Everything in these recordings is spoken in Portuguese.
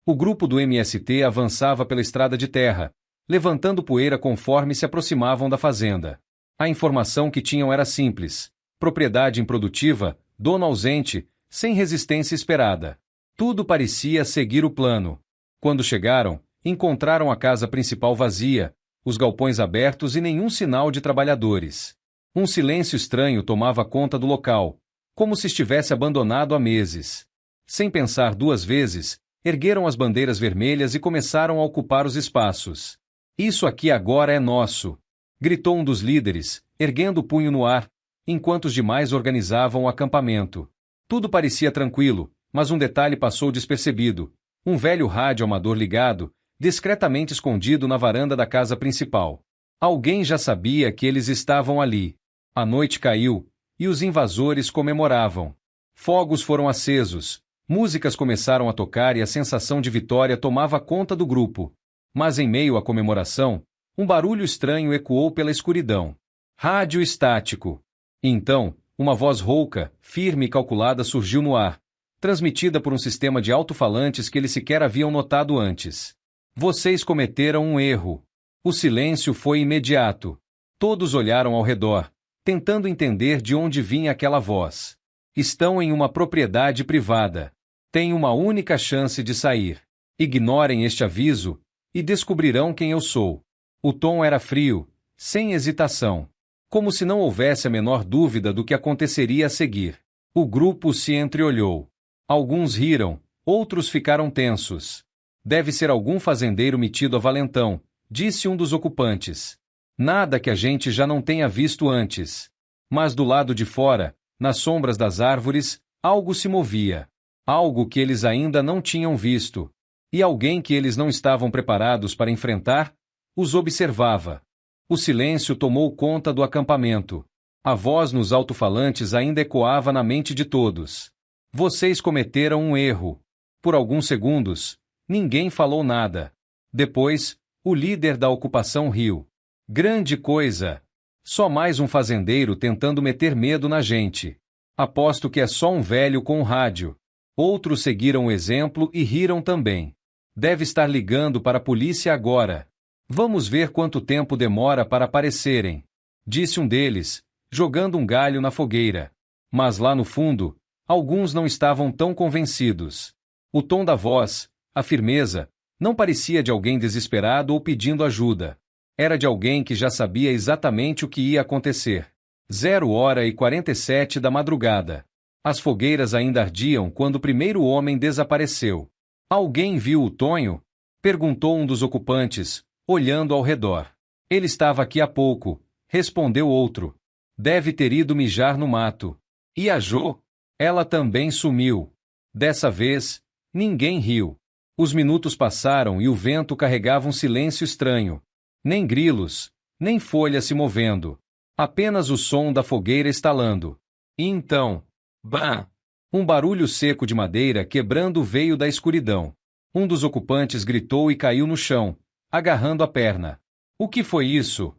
O grupo do MST avançava pela estrada de terra, levantando poeira conforme se aproximavam da fazenda. A informação que tinham era simples: propriedade improdutiva, dono ausente, sem resistência esperada. Tudo parecia seguir o plano. Quando chegaram, encontraram a casa principal vazia, os galpões abertos e nenhum sinal de trabalhadores. Um silêncio estranho tomava conta do local, como se estivesse abandonado há meses. Sem pensar duas vezes, ergueram as bandeiras vermelhas e começaram a ocupar os espaços. "Isso aqui agora é nosso!" gritou um dos líderes, erguendo o punho no ar, enquanto os demais organizavam o acampamento. Tudo parecia tranquilo, mas um detalhe passou despercebido: um velho rádio amador ligado, discretamente escondido na varanda da casa principal. Alguém já sabia que eles estavam ali. A noite caiu, e os invasores comemoravam. Fogos foram acesos, músicas começaram a tocar e a sensação de vitória tomava conta do grupo. Mas em meio à comemoração, um barulho estranho ecoou pela escuridão. Rádio estático. Então, uma voz rouca, firme e calculada surgiu no ar, transmitida por um sistema de alto-falantes que eles sequer haviam notado antes. "Vocês cometeram um erro." O silêncio foi imediato. Todos olharam ao redor, tentando entender de onde vinha aquela voz. "Estão em uma propriedade privada. Têm uma única chance de sair. Ignorem este aviso e descobrirão quem eu sou." O tom era frio, sem hesitação, como se não houvesse a menor dúvida do que aconteceria a seguir. O grupo se entreolhou. Alguns riram, outros ficaram tensos. "Deve ser algum fazendeiro metido a valentão", disse um dos ocupantes. "Nada que a gente já não tenha visto antes." Mas do lado de fora, nas sombras das árvores, algo se movia. Algo que eles ainda não tinham visto. E alguém que eles não estavam preparados para enfrentar os observava. O silêncio tomou conta do acampamento. A voz nos alto-falantes ainda ecoava na mente de todos. "Vocês cometeram um erro." Por alguns segundos, ninguém falou nada. Depois, o líder da ocupação riu. "Grande coisa! Só mais um fazendeiro tentando meter medo na gente. Aposto que é só um velho com um rádio." Outros seguiram o exemplo e riram também. "Deve estar ligando para a polícia agora. Vamos ver quanto tempo demora para aparecerem", disse um deles, jogando um galho na fogueira. Mas lá no fundo, alguns não estavam tão convencidos. O tom da voz, a firmeza, não parecia de alguém desesperado ou pedindo ajuda. Era de alguém que já sabia exatamente o que ia acontecer. 0h47 da madrugada. As fogueiras ainda ardiam quando o primeiro homem desapareceu. "Alguém viu o Tonho?" perguntou um dos ocupantes, olhando ao redor. "Ele estava aqui há pouco", respondeu outro. "Deve ter ido mijar no mato." "E a Jo?" "Ela também sumiu." Dessa vez, ninguém riu. Os minutos passaram e o vento carregava um silêncio estranho. Nem grilos, nem folhas se movendo. Apenas o som da fogueira estalando. E então, bah! Um barulho seco de madeira quebrando veio da escuridão. Um dos ocupantes gritou e caiu no chão, agarrando a perna. "O que foi isso?"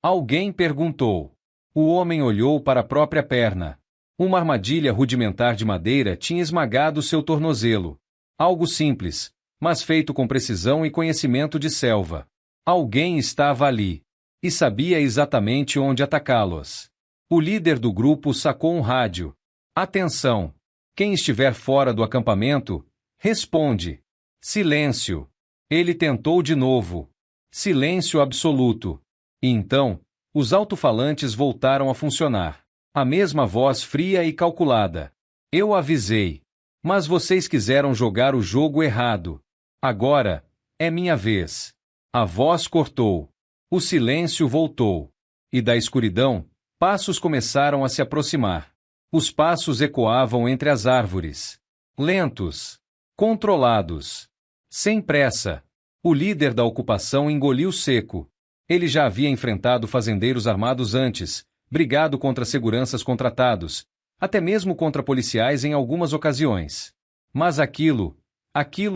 alguém perguntou. O homem olhou para a própria perna. Uma armadilha rudimentar de madeira tinha esmagado seu tornozelo. Algo simples, mas feito com precisão e conhecimento de selva. Alguém estava ali. E sabia exatamente onde atacá-los. O líder do grupo sacou um rádio. "Atenção! Quem estiver fora do acampamento, responde." Silêncio. Ele tentou de novo. Silêncio absoluto. E então, os alto-falantes voltaram a funcionar. A mesma voz fria e calculada. "Eu avisei. Mas vocês quiseram jogar o jogo errado. Agora, é minha vez." A voz cortou. O silêncio voltou. E da escuridão, passos começaram a se aproximar. Os passos ecoavam entre as árvores. Lentos. Controlados. Sem pressa. O líder da ocupação engoliu seco. Ele já havia enfrentado fazendeiros armados antes, brigado contra seguranças contratados, até mesmo contra policiais em algumas ocasiões. Mas aquilo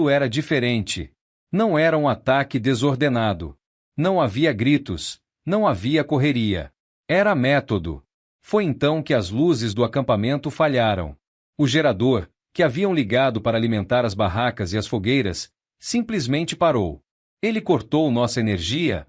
era diferente. Não era um ataque desordenado. Não havia gritos, não havia correria. Era método. Foi então que as luzes do acampamento falharam. O gerador, que haviam ligado para alimentar as barracas e as fogueiras, simplesmente parou. Ele cortou nossa energia?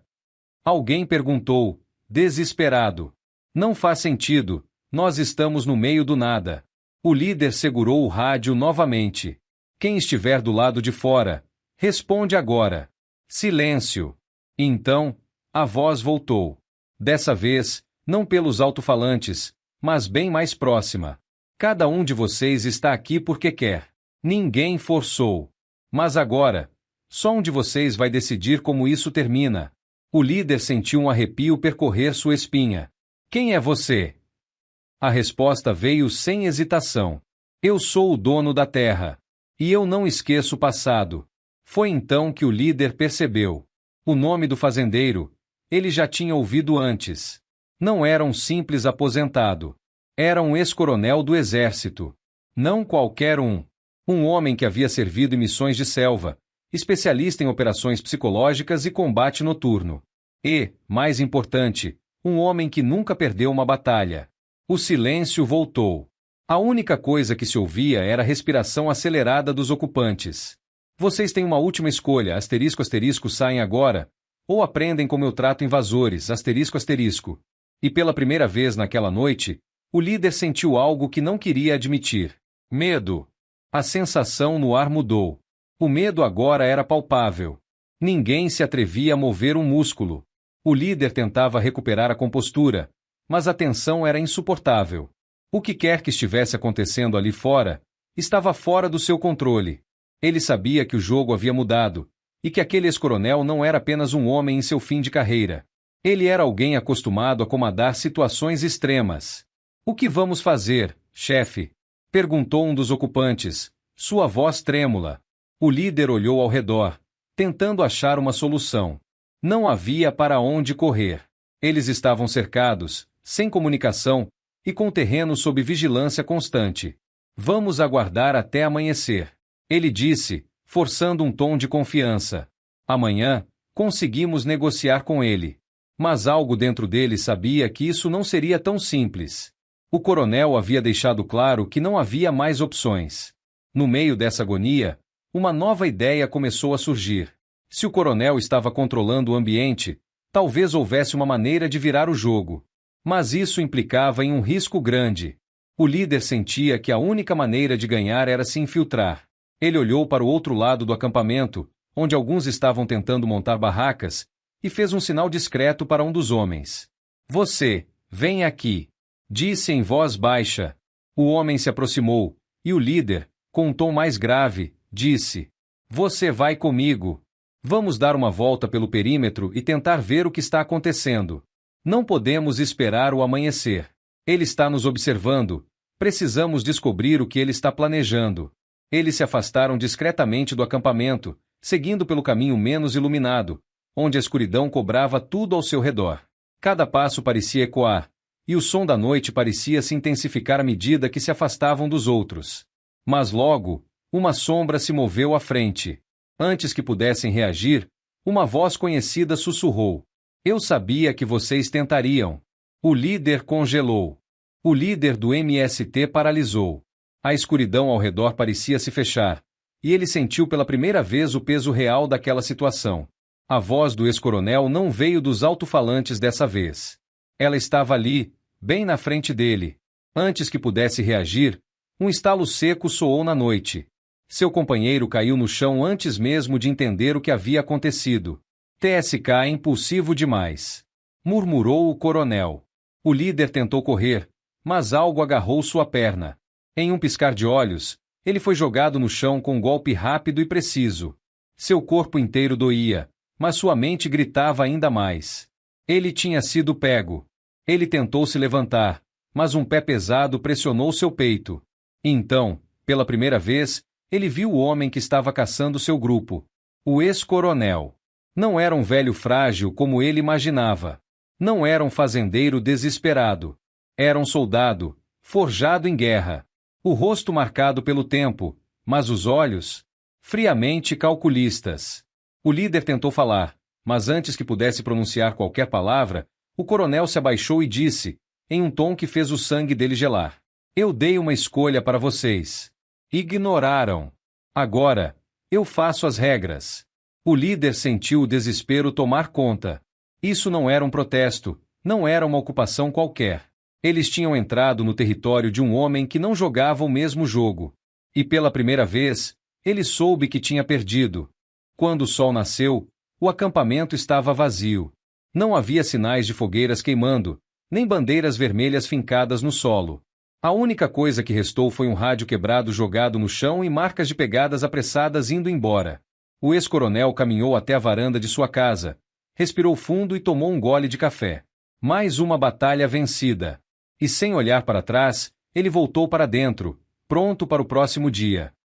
Alguém perguntou, desesperado. Não faz sentido, nós estamos no meio do nada. O líder segurou o rádio novamente. Quem estiver do lado de fora, responde agora. Silêncio. Então, a voz voltou. Dessa vez, não pelos alto-falantes, mas bem mais próxima. Cada um de vocês está aqui porque quer. Ninguém forçou. Mas agora, só um de vocês vai decidir como isso termina. O líder sentiu um arrepio percorrer sua espinha. Quem é você? A resposta veio sem hesitação. Eu sou o dono da terra. E eu não esqueço o passado. Foi então que o líder percebeu. O nome do fazendeiro, ele já tinha ouvido antes. Não era um simples aposentado. Era um ex-coronel do exército. Não qualquer um. Um homem que havia servido em missões de selva, especialista em operações psicológicas e combate noturno. E, mais importante, um homem que nunca perdeu uma batalha. O silêncio voltou. A única coisa que se ouvia era a respiração acelerada dos ocupantes. Vocês têm uma última escolha, asterisco asterisco, saem agora, ou aprendem como eu trato invasores, asterisco asterisco. E pela primeira vez naquela noite, o líder sentiu algo que não queria admitir. Medo. A sensação no ar mudou. O medo agora era palpável. Ninguém se atrevia a mover um músculo. O líder tentava recuperar a compostura, mas a tensão era insuportável. O que quer que estivesse acontecendo ali fora, estava fora do seu controle. Ele sabia que o jogo havia mudado, e que aquele ex-coronel não era apenas um homem em seu fim de carreira. Ele era alguém acostumado a comandar situações extremas. O que vamos fazer, chefe? Perguntou um dos ocupantes, sua voz trêmula. O líder olhou ao redor, tentando achar uma solução. Não havia para onde correr. Eles estavam cercados, sem comunicação, e com o terreno sob vigilância constante. Vamos aguardar até amanhecer. Ele disse, forçando um tom de confiança. Amanhã, conseguimos negociar com ele. Mas algo dentro dele sabia que isso não seria tão simples. O coronel havia deixado claro que não havia mais opções. No meio dessa agonia, uma nova ideia começou a surgir. Se o coronel estava controlando o ambiente, talvez houvesse uma maneira de virar o jogo. Mas isso implicava em um risco grande. O líder sentia que a única maneira de ganhar era se infiltrar. Ele olhou para o outro lado do acampamento, onde alguns estavam tentando montar barracas, e fez um sinal discreto para um dos homens. Você, vem aqui, disse em voz baixa. O homem se aproximou, e o líder, com um tom mais grave, disse: Você vai comigo. Vamos dar uma volta pelo perímetro e tentar ver o que está acontecendo. Não podemos esperar o amanhecer. Ele está nos observando. Precisamos descobrir o que ele está planejando. Eles se afastaram discretamente do acampamento, seguindo pelo caminho menos iluminado, onde a escuridão cobrava tudo ao seu redor. Cada passo parecia ecoar, e o som da noite parecia se intensificar à medida que se afastavam dos outros. Mas logo, uma sombra se moveu à frente. Antes que pudessem reagir, uma voz conhecida sussurrou: Eu sabia que vocês tentariam. O líder congelou. O líder do MST paralisou. A escuridão ao redor parecia se fechar, e ele sentiu pela primeira vez o peso real daquela situação. A voz do ex-coronel não veio dos alto-falantes dessa vez. Ela estava ali, bem na frente dele. Antes que pudesse reagir, um estalo seco soou na noite. Seu companheiro caiu no chão antes mesmo de entender o que havia acontecido. TSK é impulsivo demais, murmurou o coronel. O líder tentou correr, mas algo agarrou sua perna. Em um piscar de olhos, ele foi jogado no chão com um golpe rápido e preciso. Seu corpo inteiro doía, mas sua mente gritava ainda mais. Ele tinha sido pego. Ele tentou se levantar, mas um pé pesado pressionou seu peito. Então, pela primeira vez, ele viu o homem que estava caçando seu grupo. O ex-coronel. Não era um velho frágil como ele imaginava. Não era um fazendeiro desesperado. Era um soldado, forjado em guerra. O rosto marcado pelo tempo, mas os olhos, friamente calculistas. O líder tentou falar, mas antes que pudesse pronunciar qualquer palavra, o coronel se abaixou e disse, em um tom que fez o sangue dele gelar: Eu dei uma escolha para vocês. Ignoraram. Agora, eu faço as regras. O líder sentiu o desespero tomar conta. Isso não era um protesto, não era uma ocupação qualquer. Eles tinham entrado no território de um homem que não jogava o mesmo jogo. E pela primeira vez, ele soube que tinha perdido. Quando o sol nasceu, o acampamento estava vazio. Não havia sinais de fogueiras queimando, nem bandeiras vermelhas fincadas no solo. A única coisa que restou foi um rádio quebrado jogado no chão e marcas de pegadas apressadas indo embora. O ex-coronel caminhou até a varanda de sua casa, respirou fundo e tomou um gole de café. Mais uma batalha vencida. E sem olhar para trás, ele voltou para dentro, pronto para o próximo dia.